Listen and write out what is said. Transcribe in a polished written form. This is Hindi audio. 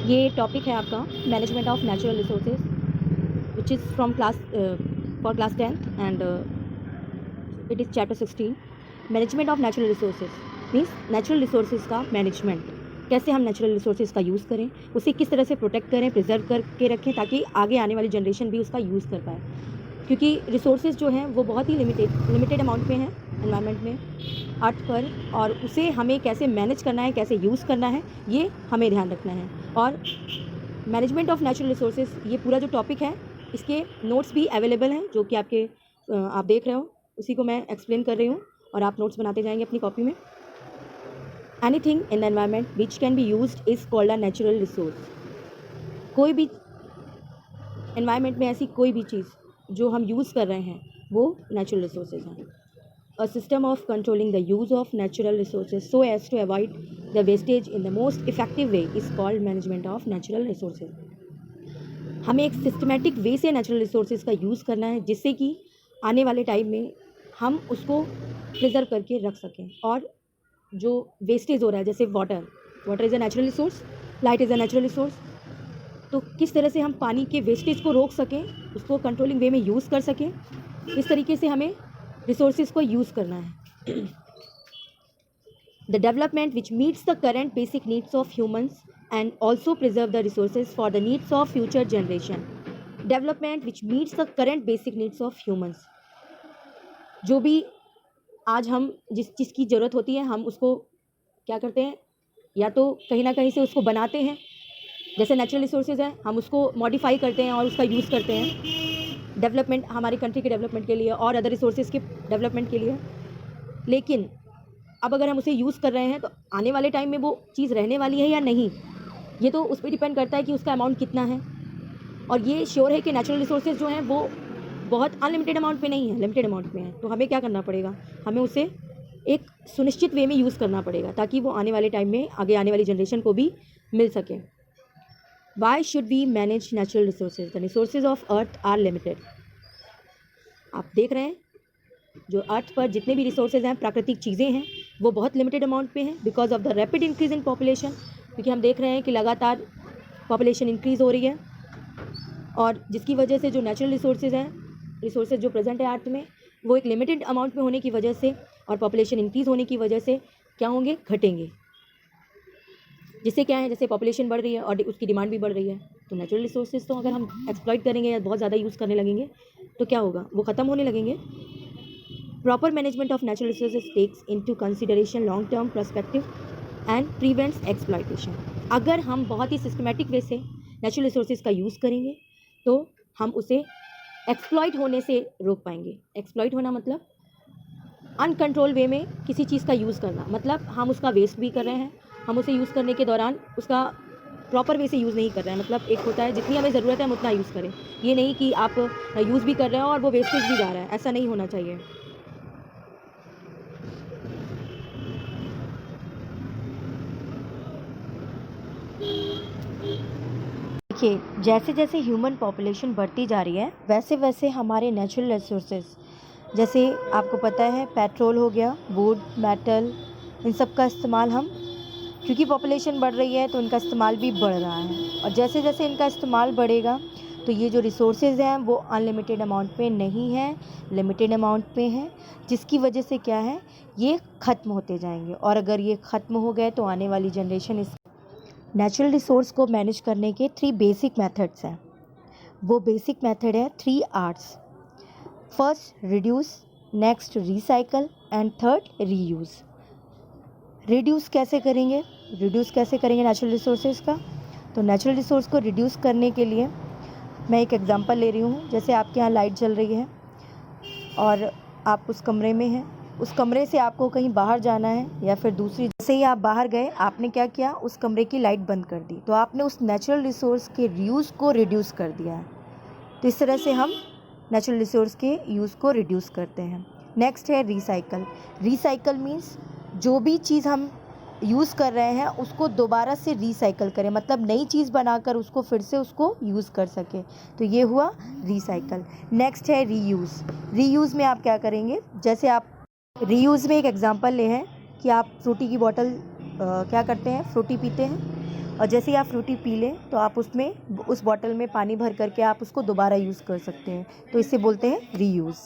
ये टॉपिक है आपका management of natural resources which is from class for class 10th and it is chapter 16 management of natural resources means natural resources का मैनेजमेंट, कैसे हम नेचुरल रिसोर्सेज का यूज़ करें, उसे किस तरह से प्रोटेक्ट करें, प्रिजर्व करके रखें ताकि आगे आने वाली जनरेशन भी उसका यूज़ कर पाए। क्योंकि रिसोर्सेज जो हैं वो बहुत ही लिमिटेड अमाउंट में हैं एनवायरनमेंट में, अर्थ पर, और उसे हमें कैसे मैनेज करना है, कैसे यूज़ करना है, ये हमें ध्यान रखना है। और मैनेजमेंट ऑफ नेचुरल रिसोर्सेज ये पूरा जो टॉपिक है, इसके नोट्स भी अवेलेबल हैं जो कि आप देख रहे हो, उसी को मैं एक्सप्लेन कर रही हूँ और आप नोट्स बनाते जाएंगे अपनी कॉपी में। Anything in the environment which can be used is called a natural resource. कोई भी एनवायरनमेंट में ऐसी कोई भी चीज़ जो हम यूज़ कर रहे हैं वो नेचुरल रिसोर्सेज हैं। A system of controlling the use of natural resources so as to avoid the wastage in the most effective way is called management of natural resources. हमें एक सिस्टमेटिक वे से नेचुरल रिसोर्सेज का यूज़ करना है जिससे कि आने वाले टाइम में हम उसको प्रिजर्व करके रख सकें। और जो वेस्टेज हो रहा है, जैसे water is a natural resource, light is a natural resource, तो किस तरह से हम पानी के वेस्टेज को रोक सकें, उसको कंट्रोलिंग वे में यूज़ कर सकें, इस तरीके से हमें रिसोर्सेज को यूज़ करना है। The development which meets the current basic needs of humans and also preserve the resources for the needs of future generation. Development which meets the current basic needs of humans, जो भी आज हम जिस चीज़ की ज़रूरत होती है हम उसको क्या करते हैं, या तो कहीं ना कहीं से उसको बनाते हैं, जैसे नेचुरल रिसोर्सेज है हम उसको मॉडिफाई करते हैं और उसका यूज़ करते हैं डेवलपमेंट, हमारी कंट्री के डेवलपमेंट के लिए और अदर रिसोर्सेज के डेवलपमेंट के लिए। लेकिन अब अगर हम उसे यूज़ कर रहे हैं तो आने वाले टाइम में वो चीज़ रहने वाली है या नहीं, ये तो उस पर डिपेंड करता है कि उसका अमाउंट कितना है। और ये श्योर है कि नेचुरल रिसोर्सेज जो हैं वो बहुत अनलिमिटेड अमाउंट में नहीं है, लिमिटेड अमाउंट में है। तो हमें क्या करना पड़ेगा, हमें उसे एक सुनिश्चित वे में यूज़ करना पड़ेगा ताकि वो आने वाले टाइम में आगे आने वाली जनरेशन को भी मिल सके। Why should we manage natural resources? The resources of earth are limited. आप देख रहे हैं जो अर्थ पर जितने भी रिसोर्सेज हैं, प्राकृतिक चीज़ें हैं, वो बहुत लिमिटेड अमाउंट पे हैं because of the rapid increase in population. क्योंकि हम देख रहे हैं कि लगातार पॉपुलेशन इंक्रीज़ हो रही है और जिसकी वजह से जो नेचुरल रिसोर्सेज जो प्रेजेंट है अर्थ में, वो एक लिमिटेड अमाउंट में होने की वजह से और पॉपुलेशन इंक्रीज़ होने की वजह से क्या होंगे, घटेंगे। जिससे क्या है, जैसे पॉपुलेशन बढ़ रही है और उसकी डिमांड भी बढ़ रही है, तो नेचुरल रिसोर्सेज तो अगर हम एक्सप्लॉइट करेंगे या बहुत ज़्यादा यूज़ करने लगेंगे तो क्या होगा, वो ख़त्म होने लगेंगे। Proper management of natural resources takes into consideration long term perspective and prevents exploitation. अगर हम बहुत ही सिस्टमेटिक वे से नेचुरल रिसोर्सेज का यूज़ करेंगे तो हम उसे एक्सप्लॉइट होने से रोक पाएंगे। एक्सप्लॉइट होना मतलब अनकंट्रोल वे में किसी चीज़ का यूज़ करना, मतलब हम उसका वेस्ट भी कर रहे हैं, हम उसे यूज़ करने के दौरान उसका प्रॉपर वे से यूज़ नहीं कर रहे हैं। मतलब एक होता है जितनी हमें ज़रूरत है हम उतना यूज़ करें, ये नहीं कि आप यूज़ भी कर रहे हो और वो वेस्टेज भी जा रहा है, ऐसा नहीं होना चाहिए। देखिए, जैसे जैसे ह्यूमन पॉपुलेशन बढ़ती जा रही है वैसे वैसे हमारे नेचुरल रिसोर्सेज, जैसे आपको पता है पेट्रोल हो गया, वुड, मेटल, इन सब का इस्तेमाल हम, क्योंकि पॉपुलेशन बढ़ रही है तो इनका इस्तेमाल भी बढ़ रहा है। और जैसे जैसे इनका इस्तेमाल बढ़ेगा तो ये जो रिसोर्सेज हैं वो अनलिमिटेड अमाउंट पे नहीं है, लिमिटेड अमाउंट पे हैं, जिसकी वजह से क्या है, ये ख़त्म होते जाएंगे। और अगर ये ख़त्म हो गए तो आने वाली जनरेशन इस नेचुरल रिसोर्स को मैनेज करने के 3 बेसिक मेथड्स हैं। वो बेसिक मेथड है 3 R's। First reduce, next recycle and third reuse. Reduce कैसे करेंगे नेचुरल रिसोर्सेज का? तो नेचुरल रिसोर्स को रिड्यूस करने के लिए मैं एक एग्जांपल ले रही हूँ। जैसे आपके यहाँ लाइट जल रही है और आप उस कमरे में हैं, उस कमरे से आपको कहीं बाहर जाना है या फिर दूसरी, जैसे ही आप बाहर गए आपने क्या किया, उस कमरे की लाइट बंद कर दी, तो आपने उस नेचुरल रिसोर्स के यूज़ को रिड्यूस कर दिया है। तो इस तरह से हम नेचुरल रिसोर्स के यूज़ को रिड्यूस करते हैं। नेक्स्ट है रिसाइकल। रिसाइकल मीन्स जो भी चीज़ हम यूज़ कर रहे हैं उसको दोबारा से रिसाइकल करें, मतलब नई चीज़ बनाकर उसको फिर से उसको यूज़ कर सकें, तो ये हुआ रिसाइकल। नेक्स्ट है रीयूज़। रीयूज़ में आप क्या करेंगे, जैसे आप रीयूज़ में एक एग्जांपल ले हैं कि आप फ्रूटी की बॉटल क्या करते हैं, फ्रूटी पीते हैं और जैसे ही आप फ्रूटी पी लें तो आप उसमें उस बॉटल में पानी भर करके आप उसको दोबारा यूज़ कर सकते हैं, तो इसे बोलते हैं रीयूज़।